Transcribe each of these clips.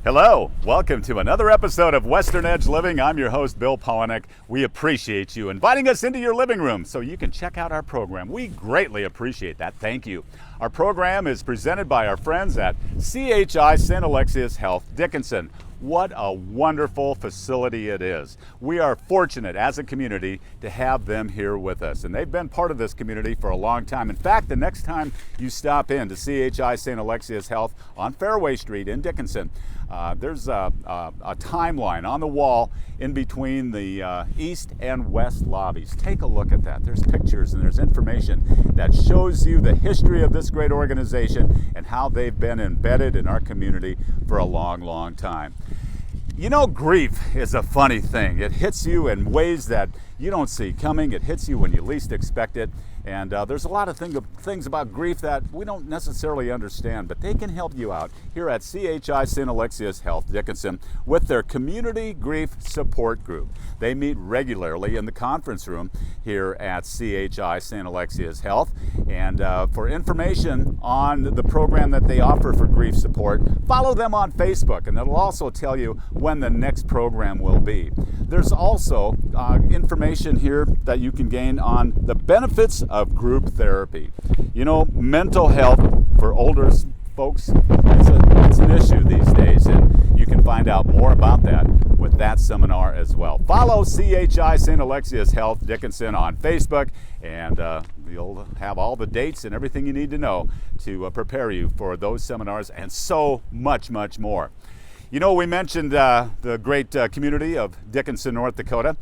Hello, welcome to another episode of Western Edge Living. I'm your host, Bill Polinick. We appreciate you inviting us into your living room so you can check out our program. We greatly appreciate that. Thank you. Our program is presented by our friends at CHI St. Alexius Health Dickinson. What a wonderful facility it is. We are fortunate as a community to have them here with us, and they've been part of this community for a long time. In fact, the next time you stop in to CHI St. Alexius Health on Fairway Street in Dickinson, there's a timeline on the wall in between the east and west lobbies. Take a look at that. There's pictures and there's information that shows you the history of this great organization and how they've been embedded in our community for a long, long time. You know, grief is a funny thing. It hits you in ways that you don't see coming. It hits you when you least expect it. And there's a lot of things about grief that we don't necessarily understand, but they can help you out here at CHI St. Alexius Health Dickinson with their Community Grief Support Group. They meet regularly in the conference room here at CHI St. Alexius Health. And for information on the program that they offer for grief support, follow them on Facebook, and it'll also tell you when the next program will be. There's also information here that you can gain on the benefits of group therapy. You know, mental health for older folks, it's an issue these days, and you can find out more about that with that seminar as well. Follow CHI St. Alexius Health Dickinson on Facebook, and you'll have all the dates and everything you need to know to prepare you for those seminars and so much, much more. You know, we mentioned the great community of Dickinson, North Dakota.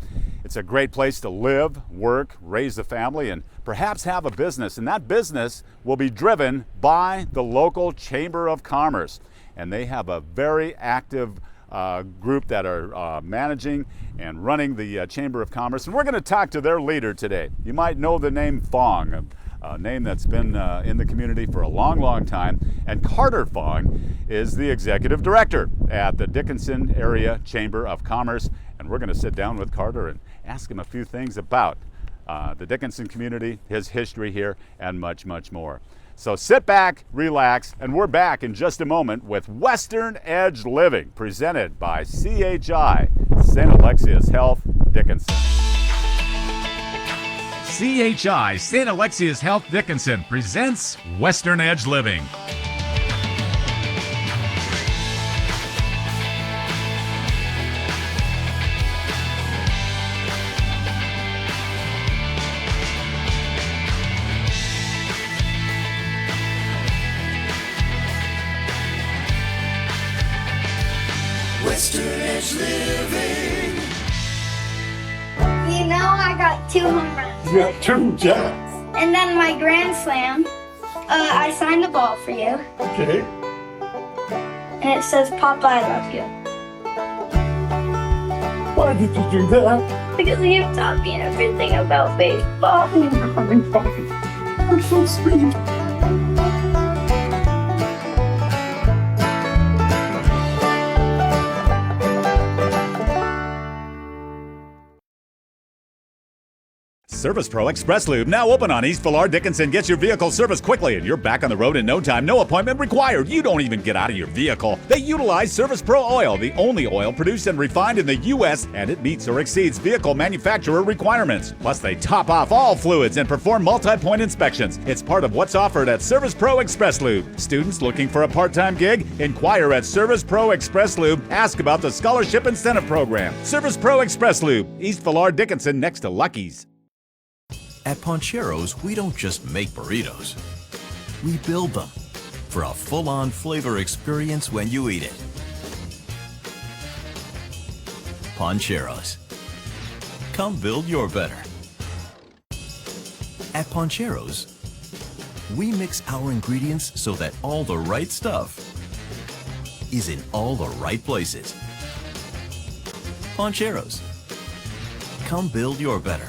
It's a great place to live, work, raise a family, and perhaps have a business. And that business will be driven by the local Chamber of Commerce. And they have a very active group that are managing and running the Chamber of Commerce. And we're going to talk to their leader today. You might know the name Fong, a name that's been in the community for a long, long time. And Carter Fong is the executive director at the Dickinson Area Chamber of Commerce. And we're going to sit down with Carter and ask him a few things about the Dickinson community, his history here, and much, much more. So sit back, relax, and we're back in just a moment with Western Edge Living, presented by CHI St. Alexius Health Dickinson. CHI St. Alexius Health Dickinson presents Western Edge Living. Western Edge Living. You know, I got 2 home runs. You got 2 jacks. And then my grand slam, I signed the ball for you. Okay. And it says, Papa, I love you. Why did you do that? Because you taught me everything about baseball. I'm so sweet. Service Pro Express Lube, now open on East Villar Dickinson, gets your vehicle serviced quickly and you're back on the road in no time. No appointment required. You don't even get out of your vehicle. They utilize Service Pro oil, the only oil produced and refined in the U.S., and it meets or exceeds vehicle manufacturer requirements. Plus, they top off all fluids and perform multi-point inspections. It's part of what's offered at Service Pro Express Lube. Students looking for a part-time gig? Inquire at Service Pro Express Lube. Ask about the Scholarship Incentive Program. Service Pro Express Lube, East Villar Dickinson, next to Lucky's. At Pancheros, we don't just make burritos. We build them for a full-on flavor experience when you eat it. Pancheros. Come build your better. At Pancheros, we mix our ingredients so that all the right stuff is in all the right places. Pancheros. Come build your better.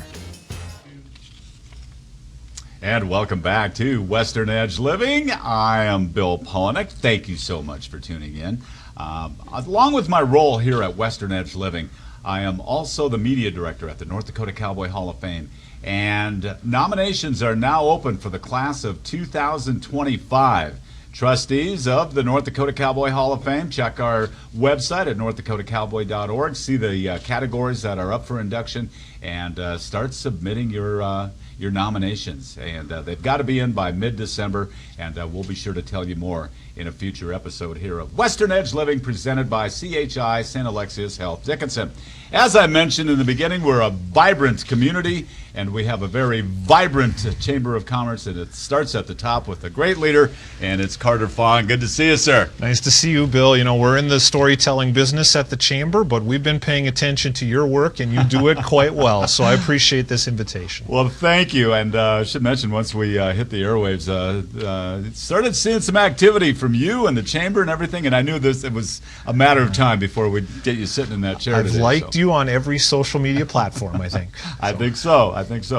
And welcome back to Western Edge Living. I am Bill Polinick. Thank you so much for tuning in. Along with my role here at Western Edge Living, I am also the media director at the North Dakota Cowboy Hall of Fame. And nominations are now open for the class of 2025. trustees of the North Dakota Cowboy Hall of Fame. Check our website at northdakotacowboy.org. See the categories that are up for induction, and start submitting your nominations. And they've got to be in by mid-December, and we'll be sure to tell you more in a future episode here of Western Edge Living, presented by CHI St. Alexius Health Dickinson. As I mentioned in the beginning, we're a vibrant community, and we have a very vibrant Chamber of Commerce, and it starts at the top with a great leader, and it's Carter Fong. Good to see you, sir. Nice to see you, Bill. You know, we're in the storytelling business at the Chamber, but we've been paying attention to your work, and you do it quite well, so I appreciate this invitation. Well, thank you, and I should mention, once we hit the airwaves, started seeing some activity from you and the Chamber and everything, and I knew it was a matter of time before we'd get you sitting in that chair I've today, liked you on every social media platform, I think. I think so,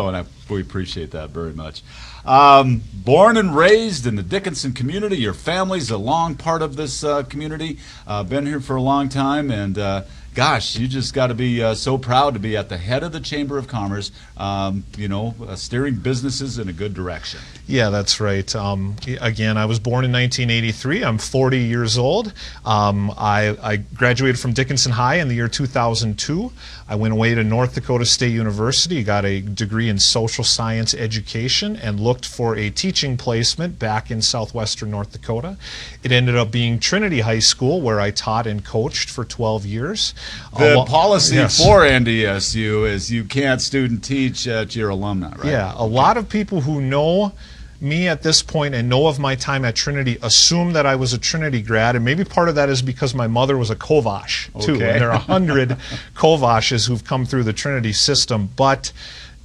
and we appreciate that very much. Born and raised in the Dickinson community, your family's a long part of this community, been here for a long time, and gosh, you just got to be so proud to be at the head of the Chamber of Commerce, steering businesses in a good direction. Yeah, that's right. Again, I was born in 1983. I'm 40 years old. I graduated from Dickinson High in the year 2002. I went away to North Dakota State University, got a degree in social science education, and looked for a teaching placement back in southwestern North Dakota. It ended up being Trinity High School, where I taught and coached for 12 years. The policy for NDSU is you can't student teach at your alumni, right? Yeah, a lot of people who know me at this point and know of my time at Trinity assume that I was a Trinity grad, and maybe part of that is because my mother was a Kovash too. Okay. And there are 100 Kovashes who've come through the Trinity system, but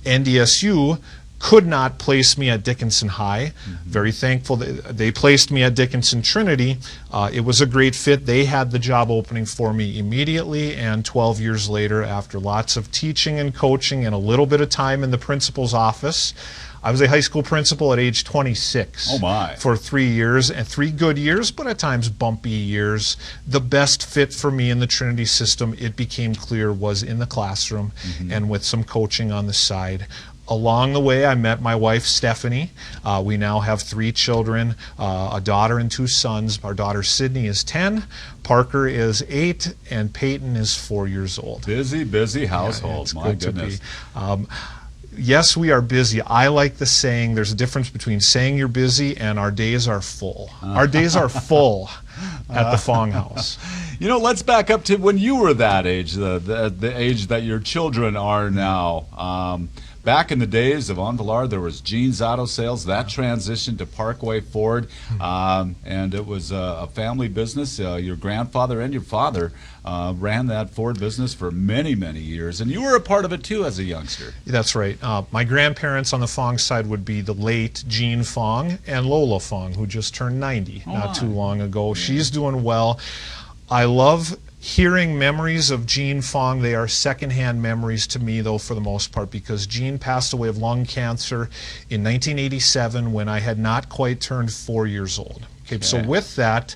NDSU could not place me at Dickinson High. Very thankful that they placed me at Dickinson Trinity. It was a great fit. They had the job opening for me immediately, and 12 years later, after lots of teaching and coaching and a little bit of time in the principal's office, I was a high school principal at age 26. Oh my. For 3 years, and 3 good years, but at times bumpy years. The best fit for me in the Trinity system, it became clear, was in the classroom and with some coaching on the side. Along the way, I met my wife, Stephanie. We now have 3 children, a daughter and 2 sons. Our daughter, Sydney, is 10, Parker is 8, and Peyton is 4 years old. Busy household. Yeah, it's My good goodness. to be. Yes, we are busy. I like the saying, there's a difference between saying you're busy and our days are full. Our days are full at the Fong house. You know, let's back up to when you were that age, the age that your children are now. Back in the days of Envelar, there was Gene's Auto Sales. That transitioned to Parkway Ford, and it was a family business. Your grandfather and your father ran that Ford business for many, many years, and you were a part of it too as a youngster. That's right. My grandparents on the Fong side would be the late Gene Fong and Lola Fong, who just turned 90 not too long ago. Yeah. She's doing well. I love hearing memories of Gene Fong. They are secondhand memories to me, though, for the most part, because Gene passed away of lung cancer in 1987 when I had not quite turned 4 years old. Okay. So with that,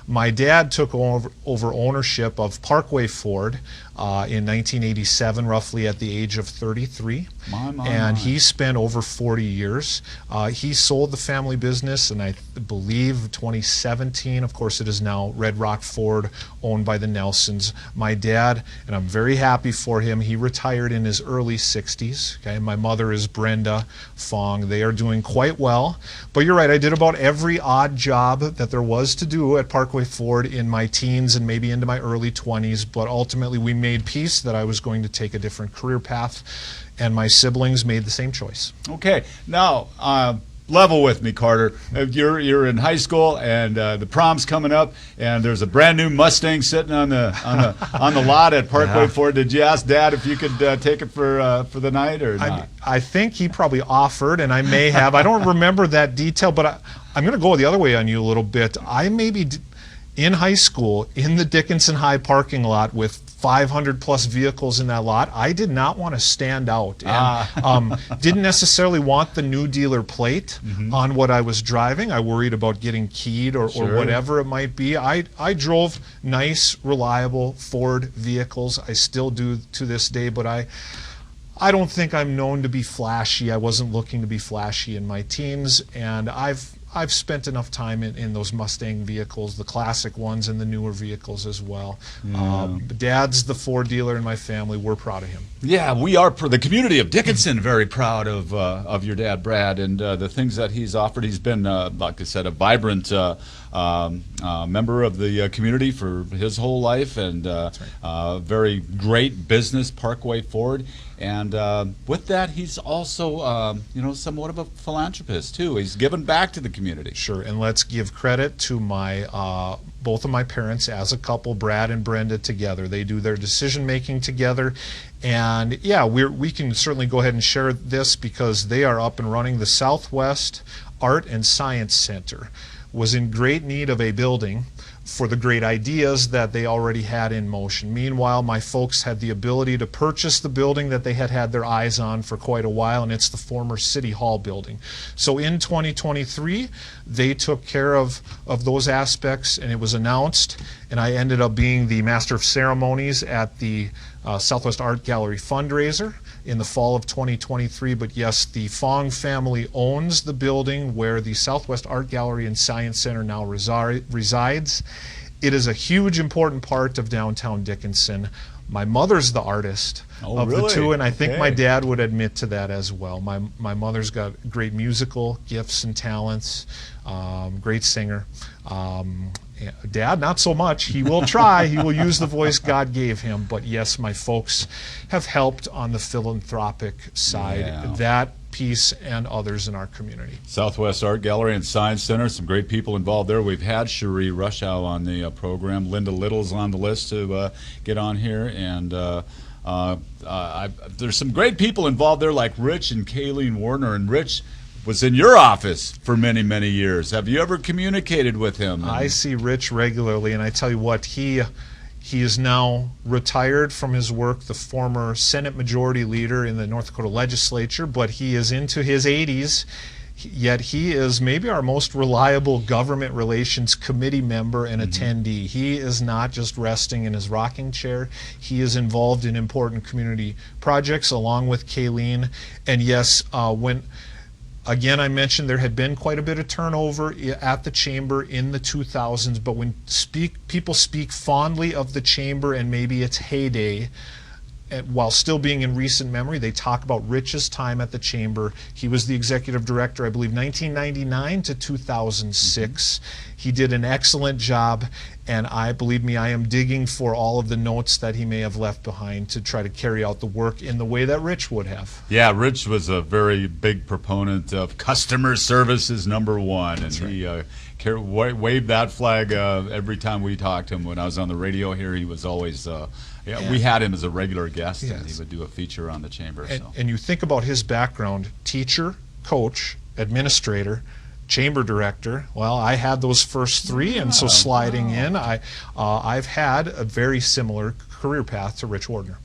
my dad took over ownership of Parkway Ford in 1987, roughly at the age of 33. And he spent over 40 years. He sold the family business, and I believe 2017, of course it is now Red Rock Ford, owned by the Nelsons. My dad, and I'm very happy for him, he retired in his early 60s. Okay? My mother is Brenda Fong. They are doing quite well. But you're right, I did about every odd job that there was to do at Parkway Ford in my teens and maybe into my early 20s, but ultimately we made peace that I was going to take a different career path, and my siblings made the same choice. Okay, now level with me, Carter. You're in high school, and the prom's coming up, and there's a brand new Mustang sitting on the lot at Parkway Ford. Did you ask Dad if you could take it for the night or not? I think he probably offered, and I may have. I don't remember that detail, but I'm going to go the other way on you a little bit. I maybe in high school in the Dickinson High parking lot with 500 plus vehicles in that lot, I did not want to stand out, and didn't necessarily want the new dealer plate on what I was driving. I worried about getting keyed or whatever it might be. I drove nice, reliable Ford vehicles. I still do to this day, but I don't think I'm known to be flashy. I wasn't looking to be flashy in my teens, and I've I've spent enough time in those Mustang vehicles, the classic ones and the newer vehicles as well. Dad's the Ford dealer in my family. We're proud of him. Yeah, we are, the community of Dickinson, very proud of your dad, Brad, and the things that he's offered. He's been, like I said, a vibrant member of the community for his whole life, and very great business, Parkway Ford. And with that, he's also, somewhat of a philanthropist too. He's given back to the community. Sure, and let's give credit to my both of my parents as a couple, Brad and Brenda, together. They do their decision making together, and yeah, we can certainly go ahead and share this because they are up and running. The Southwest Art and Science Center was in great need of a building for the great ideas that they already had in motion. Meanwhile, my folks had the ability to purchase the building that they had had their eyes on for quite a while, and it's the former City Hall building. So in 2023, they took care of those aspects, and it was announced, and I ended up being the Master of Ceremonies at the Southwest Art Gallery fundraiser in the fall of 2023. But yes, the Fong family owns the building where the Southwest Art Gallery and Science Center now resides. It is a huge, important part of downtown Dickinson. My mother's the artist of the two, and I think my dad would admit to that as well. My mother's got great musical gifts and talents, great singer. Dad, not so much. He will try. He will use the voice God gave him. But yes, my folks have helped on the philanthropic side, that piece and others in our community. Southwest Art Gallery and Science Center, some great people involved there. We've had Cherie Rushow on the program. Linda Little's on the list to get on here. And there's some great people involved there like Rich and Kayleen Warner. And Rich was in your office for many, many years. Have you ever communicated with him? I see Rich regularly, and I tell you what, he is now retired from his work, the former Senate Majority Leader in the North Dakota Legislature, but he is into his 80s, yet he is maybe our most reliable Government Relations Committee member and attendee. He is not just resting in his rocking chair. He is involved in important community projects along with Kayleen. And yes, again, I mentioned there had been quite a bit of turnover at the Chamber in the 2000s, but when people speak fondly of the Chamber and maybe its heyday, while still being in recent memory, they talk about Rich's time at the Chamber. He was the executive director, I believe, 1999 to 2006. He did an excellent job, and believe me, I am digging for all of the notes that he may have left behind to try to carry out the work in the way that Rich would have. Yeah, Rich was a very big proponent of customer service is number one, and he waved that flag every time we talked to him. When I was on the radio here, he was always we had him as a regular guest, and he would do a feature on the Chamber. And you think about his background: teacher, coach, administrator, Chamber director. Well, I had those first three, and so sliding in, I've had a very similar career path to Rich Wardner.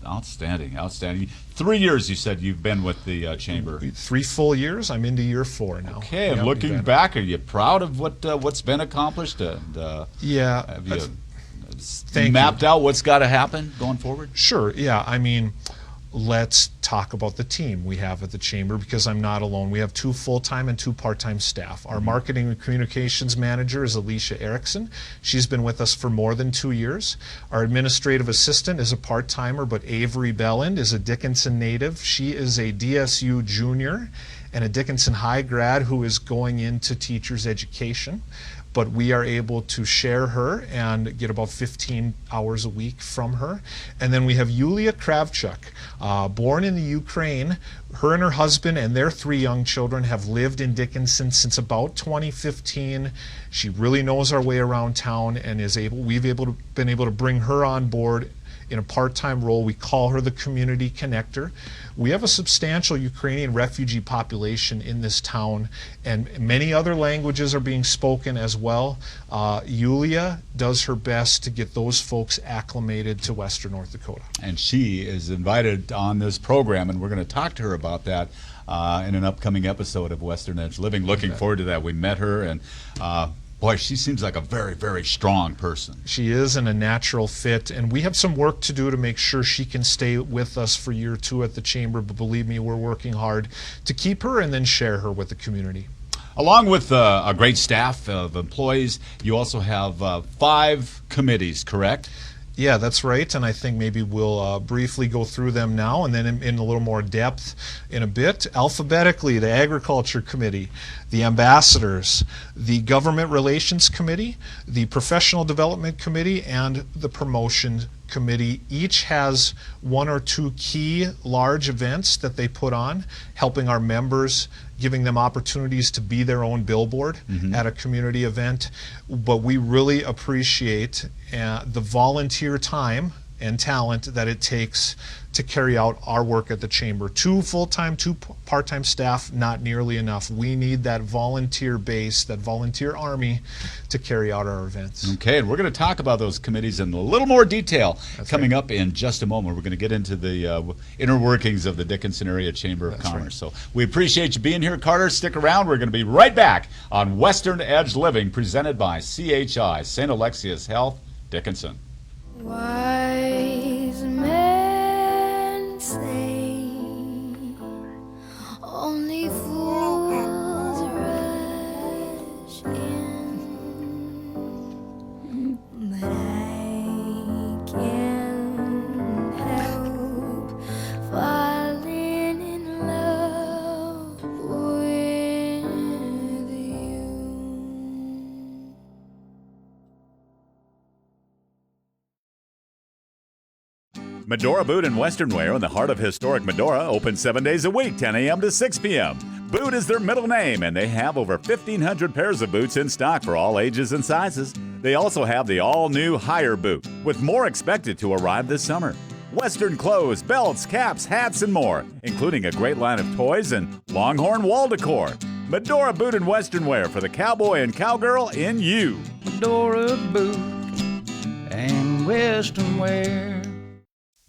Outstanding, outstanding. 3 years you said you've been with the Chamber. 3 full years. I'm into year 4 now. Okay, and looking back, are you proud of what's been accomplished? And, have you mapped out what's got to happen going forward? Sure, yeah. I mean, let's talk about the team we have at the Chamber, because I'm not alone. We have 2 full-time and 2 part-time staff. Our marketing and communications manager is Alicia Erickson. She's been with us for more than 2 years. Our administrative assistant is a part-timer, but Avery Belland is a Dickinson native. She is a DSU junior and a Dickinson High grad who is going into teacher's education. But we are able to share her and get about 15 hours a week from her. And then we have Yulia Kravchuk, born in the Ukraine. Her and her husband and their 3 young children have lived in Dickinson since about 2015. She really knows our way around town and we've been able to bring her on board in a part-time role. We call her the community connector. We have a substantial Ukrainian refugee population in this town, and many other languages are being spoken as well. Yulia does her best to get those folks acclimated to Western North Dakota. And she is invited on this program, and we're going to talk to her about that in an upcoming episode of Western Edge Living. Looking forward to that. We met her, and boy, she seems like a very, very strong person. She is, and a natural fit, and we have some work to do to make sure she can stay with us for year 2 at the Chamber, but believe me, we're working hard to keep her and then share her with the community. Along with a great staff of employees, you also have 5 committees, correct? Yeah, that's right, and I think maybe we'll briefly go through them now and then in a little more depth in a bit. Alphabetically, the Agriculture Committee, the Ambassadors, the Government Relations Committee, the Professional Development Committee, and the Promotion Committee. Each has 1 or 2 key large events that they put on, helping our members, giving them opportunities to be their own billboard at a community event. But we really appreciate the volunteer time and talent that it takes to carry out our work at the Chamber. 2 full-time, 2 part-time staff, not nearly enough. We need that volunteer base, that volunteer army to carry out our events. Okay, and we're going to talk about those committees in a little more detail coming up in just a moment. We're going to get into the inner workings of the Dickinson Area Chamber of Commerce. So we appreciate you being here, Carter. Stick around. We're going to be right back on Western Edge Living, presented by CHI, St. Alexius Health Dickinson. Wise men say only fools rush in, but I can't help falling in love with you. Medora Boot and Western Wear in the heart of historic Medora, open 7 days a week, 10 a.m. to 6 p.m. Boot is their middle name, and they have over 1,500 pairs of boots in stock for all ages and sizes. They also have the all-new Higher Boot, with more expected to arrive this summer. Western clothes, belts, caps, hats, and more, including a great line of toys and Longhorn wall decor. Medora Boot and Western Wear for the cowboy and cowgirl in you. Medora Boot and Western Wear.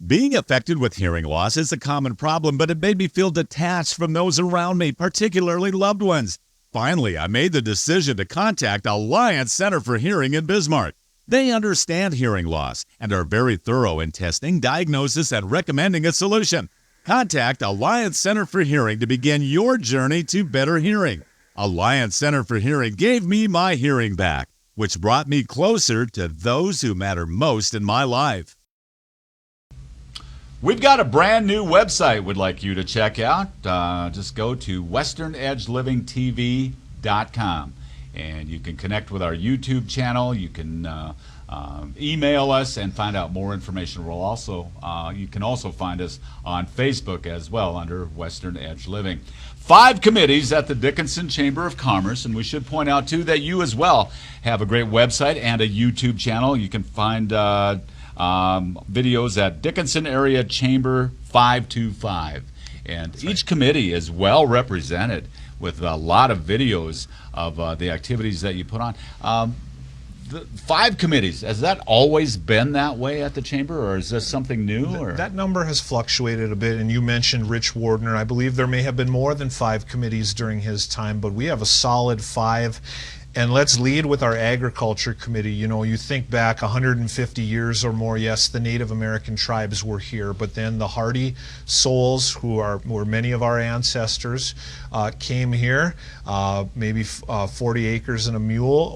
Being affected with hearing loss is a common problem, but it made me feel detached from those around me, particularly loved ones. Finally, I made the decision to contact Alliance Center for Hearing in Bismarck. They understand hearing loss and are very thorough in testing, diagnosis, and recommending a solution. Contact Alliance Center for Hearing to begin your journey to better hearing. Alliance Center for Hearing gave me my hearing back, which brought me closer to those who matter most in my life. We've got a brand new website we'd like you to check out. Just go to westernedgelivingtv.com, and you can connect with our YouTube channel. You can email us and find out more information. You can also find us on Facebook as well under Western Edge Living. 5 committees at the Dickinson Chamber of Commerce, and we should point out too that you as well have a great website and a YouTube channel. You can find videos at Dickinson Area Chamber 525, and each committee is well represented with a lot of videos of the activities that you put on. The 5 committees, has that always been that way at the Chamber, or is this something new? Or? That number has fluctuated a bit, and you mentioned Rich Wardner. I believe there may have been more than 5 committees during his time, but we have a solid 5. And let's lead with our Agriculture Committee. You know, you think back 150 years or more, yes, the Native American tribes were here, but then the hardy souls, who were many of our ancestors, came here, maybe 40 acres and a mule,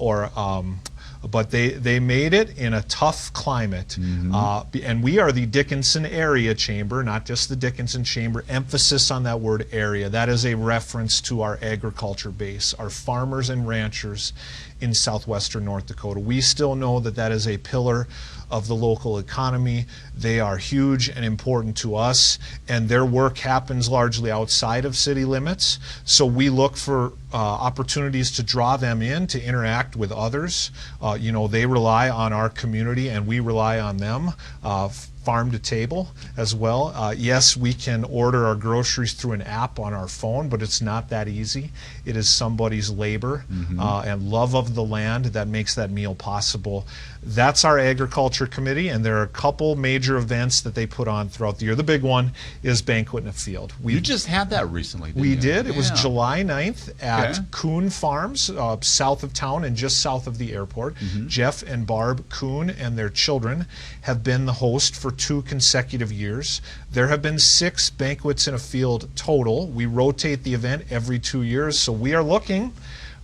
but they made it in a tough climate. And we are the Dickinson Area Chamber, not just the Dickinson Chamber. Emphasis on that word area. That is a reference to our agriculture base, our farmers and ranchers in southwestern North Dakota. We still know that that is a pillar of the local economy. They are huge and important to us, and their work happens largely outside of city limits. So we look for opportunities to draw them in, to interact with others. You know, they rely on our community and we rely on them. Farm to table as well. Yes, we can order our groceries through an app on our phone, but it's not that easy. It is somebody's labor and love of the land that makes that meal possible. That's our Agriculture Committee, and there are a couple major events that they put on throughout the year. The big one is Banquet in a Field. You just had that recently, didn't you? We did. It was July 9th at Kuhn Farms, south of town and just south of the airport. Jeff and Barb Kuhn and their children have been the host for 2 consecutive years. There have been 6 Banquets in a Field total. We rotate the event every 2 years, so we are looking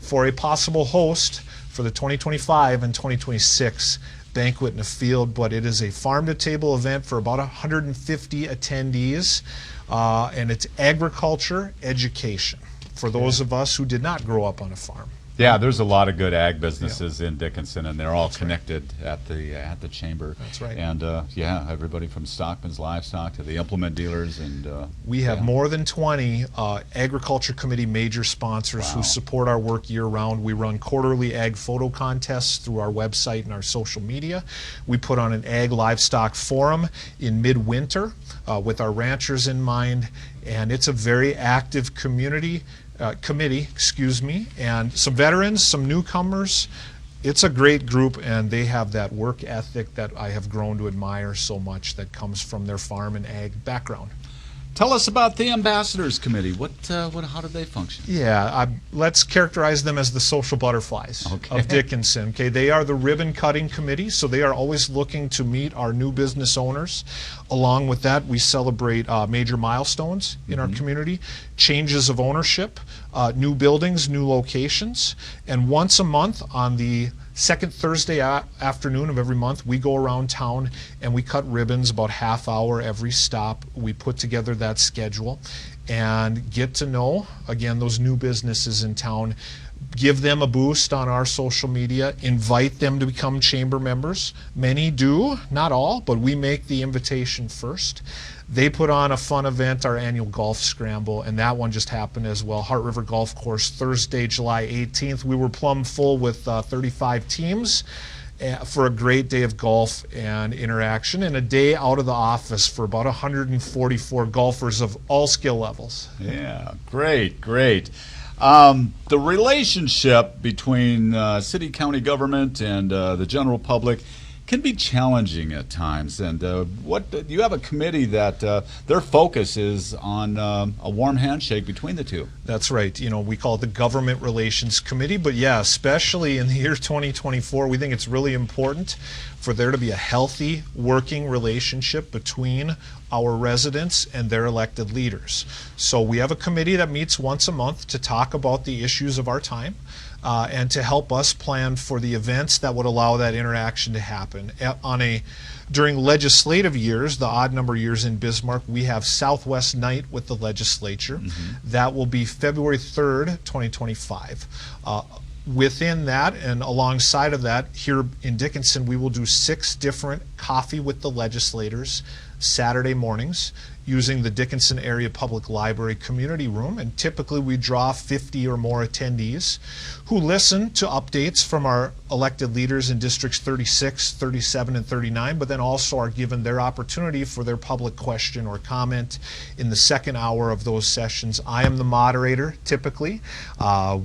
for a possible host for the 2025 and 2026 banquet in a field, but it is a farm-to-table event for about 150 attendees, and it's agriculture education for those of us who did not grow up on a farm. Yeah, there's a lot of good ag businesses in Dickinson, and they're all connected at the chamber. That's right. And yeah, everybody from Stockman's Livestock to the implement dealers, and we have more than 20 agriculture committee major sponsors who support our work year-round. We run quarterly ag photo contests through our website and our social media. We put on an ag livestock forum in midwinter with our ranchers in mind, and it's a very active committee, and some veterans, some newcomers. It's a great group, and they have that work ethic that I have grown to admire so much that comes from their farm and ag background. tell us about the Ambassadors Committee. How do they function? Yeah, let's characterize them as the social butterflies of Dickinson. Okay, they are the ribbon cutting committee, so they are always looking to meet our new business owners. Along with that, we celebrate major milestones in our community, changes of ownership, new buildings, new locations, and once a month on the second Thursday afternoon of every month, we go around town and we cut ribbons about half hour every stop. We put together that schedule and get to know, again, those new businesses in town, give them a boost on our social media, invite them to become chamber members. Many do, not all, but we make the invitation first. They put on a fun event, our annual golf scramble, and that one just happened as well. Heart River Golf Course, Thursday, July 18th. We were plumb full with 35 teams for a great day of golf and interaction, and a day out of the office for about 144 golfers of all skill levels. Yeah, great, great. The relationship between city, county government and the general public can be challenging at times, and you have a committee that their focus is on a warm handshake between the two. That's right. You know, we call it the Government Relations Committee, but yeah, especially in the year 2024, we think it's really important for there to be a healthy working relationship between our residents and their elected leaders. So we have a committee that meets once a month to talk about the issues of our time. And to help us plan for the events that would allow that interaction to happen. During legislative years, the odd number years in Bismarck, we have Southwest Night with the legislature. That will be February 3rd, 2025. Within that and alongside of that, here in Dickinson, we will do 6 different coffee with the legislators Saturday mornings using the Dickinson Area Public Library Community Room, and typically we draw 50 or more attendees who listen to updates from our elected leaders in Districts 36, 37, and 39, but then also are given their opportunity for their public question or comment in the second hour of those sessions. I am the moderator typically.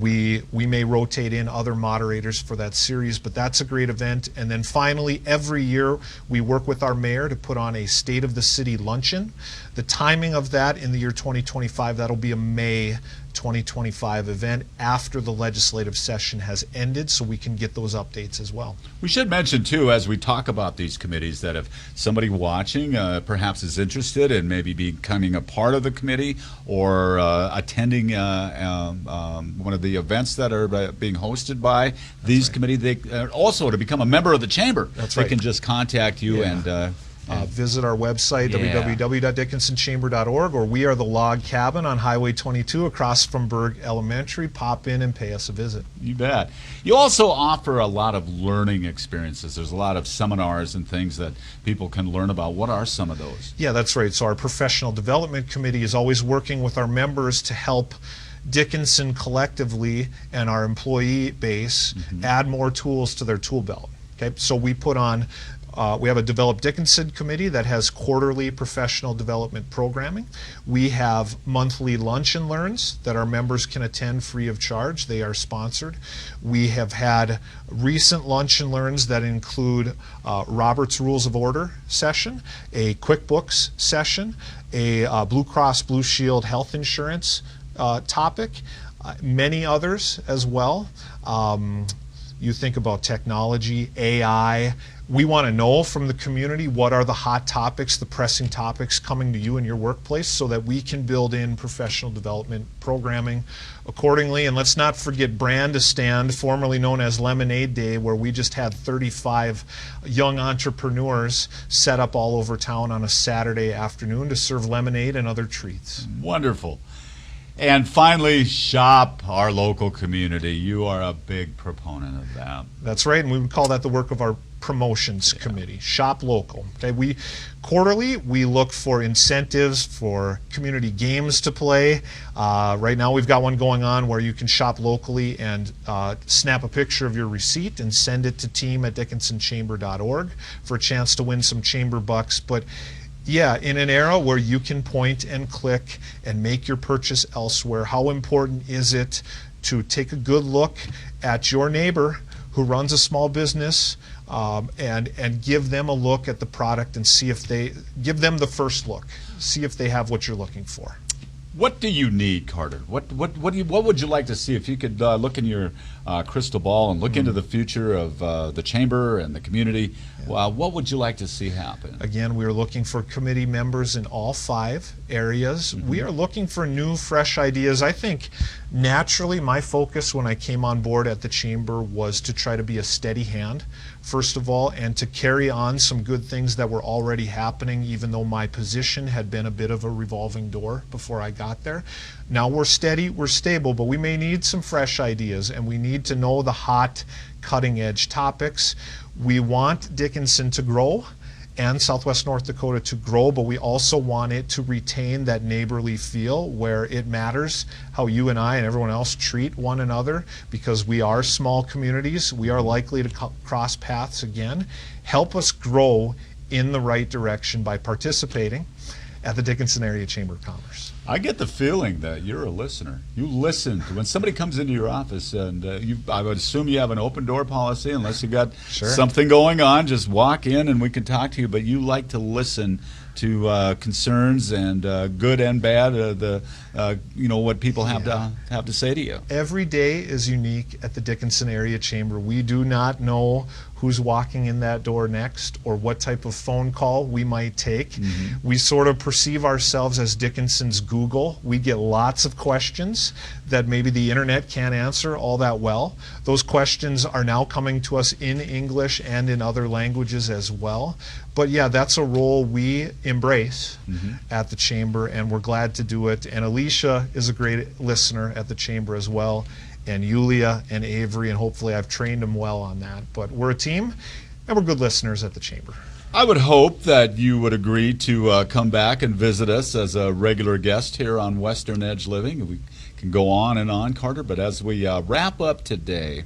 We may rotate in other moderators for that series, but that's a great event. And then finally, every year we work with our mayor to put on a State of the City luncheon. The timing of that in the year 2025, that'll be a May 2025 event after the legislative session has ended, so we can get those updates as well. We should mention too, as we talk about these committees, that if somebody watching perhaps is interested in maybe becoming a part of the committee or attending one of the events that are being hosted by these committees, they also to become a member of the chamber. That's they right. can just contact you and visit our website, www.dickinsonchamber.org, or we are the Log Cabin on Highway 22 across from Berg Elementary. Pop in and pay us a visit. You bet. You also offer a lot of learning experiences. There's a lot of seminars and things that people can learn about. What are some of those? Yeah, that's right. So our Professional Development Committee is always working with our members to help Dickinson collectively and our employee base add more tools to their tool belt. Okay, so we put on we have a Develop Dickinson committee that has quarterly professional development programming. We have monthly lunch and learns that our members can attend free of charge. They are sponsored. We have had recent lunch and learns that include Robert's Rules of Order session, a QuickBooks session, a Blue Cross Blue Shield health insurance topic, many others as well. You think about technology, AI, We want to know from the community what are the hot topics, the pressing topics coming to you in your workplace so that we can build in professional development programming accordingly. And let's not forget Brand a Stand, formerly known as Lemonade Day, where we just had 35 young entrepreneurs set up all over town on a Saturday afternoon to serve lemonade and other treats. Wonderful. And finally, shop our local community. You are a big proponent of that. That's right, and we would call that the work of our promotions committee. Shop local. Okay, we quarterly we look for incentives for community games to play. Right now we've got one going on where you can shop locally and snap a picture of your receipt and send it to team@dickinsonchamber.org for a chance to win some chamber bucks. But yeah, in an era where you can point and click and make your purchase elsewhere, how important is it to take a good look at your neighbor who runs a small business and give them a look at the product and see if they, give them the first look, see if they have what you're looking for. What do you need, Carter? What would you like to see if you could look in your crystal ball and look into the future of the chamber and the community? What would you like to see happen? Again, we are looking for committee members in all 5 areas. We are looking for new, fresh ideas. I think naturally my focus when I came on board at the chamber was to try to be a steady hand, first of all, and to carry on some good things that were already happening, even though my position had been a bit of a revolving door before I got there. Now we're steady, we're stable, but we may need some fresh ideas, and we need to know the hot, cutting-edge topics. We want Dickinson to grow and Southwest North Dakota to grow, but we also want it to retain that neighborly feel where it matters how you and I and everyone else treat one another, because we are small communities. We are likely to cross paths again. Help us grow in the right direction by participating at the Dickinson Area Chamber of Commerce. I get the feeling that you're a listener. You listen to when somebody comes into your office, and I would assume you have an open door policy unless you got something going on. Just walk in and we can talk to you. But you like to listen to concerns and good and bad, what people have to say to you. Every day is unique at the Dickinson Area Chamber. We do not know who's walking in that door next or what type of phone call we might take. We sort of perceive ourselves as Dickinson's Google. We get lots of questions that maybe the internet can't answer all that well. Those questions are now coming to us in English and in other languages as well. But yeah, that's a role we embrace at the chamber, and we're glad to do it. And Alicia is a great listener at the chamber as well, and Yulia and Avery, and hopefully I've trained them well on that. But we're a team, and we're good listeners at the chamber. I would hope that you would agree to come back and visit us as a regular guest here on Western Edge Living. We can go on and on, Carter, but as we wrap up today,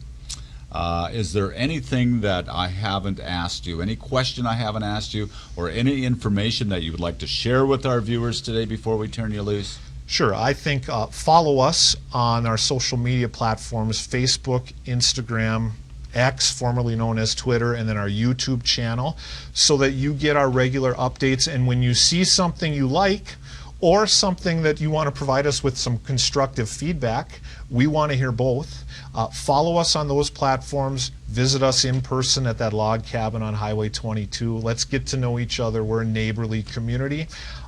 is there anything that I haven't asked you, any question I haven't asked you, or any information that you would like to share with our viewers today before we turn you loose? Sure. I think follow us on our social media platforms, Facebook, Instagram, X, formerly known as Twitter, and then our YouTube channel, so that you get our regular updates. And when you see something you like or something that you want to provide us with some constructive feedback, we want to hear both. Follow us on those platforms. Visit us in person at that log cabin on Highway 22. Let's get to know each other. We're a neighborly community.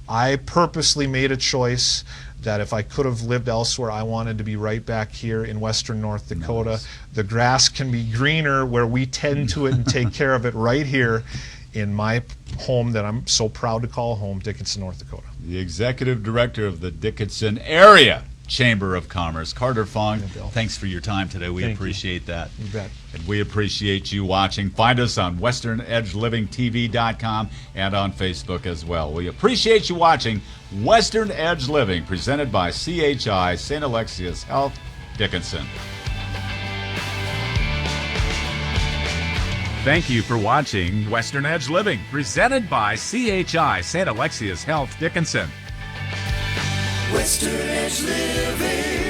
I purposely made a choice that if I could have lived elsewhere, I wanted to be right back here in Western North Dakota. Nice. The grass can be greener where we tend to it and take care of it right here in my home that I'm so proud to call home, Dickinson, North Dakota. The Executive Director of the Dickinson Area Chamber of Commerce, Carter Fong, thanks for your time today. We appreciate that. You bet. And we appreciate you watching. Find us on westernedgelivingtv.com and on Facebook as well. We appreciate you watching Western Edge Living, presented by CHI, St. Alexius Health Dickinson. Thank you for watching Western Edge Living, presented by CHI, St. Alexius Health Dickinson. Western Edge Living.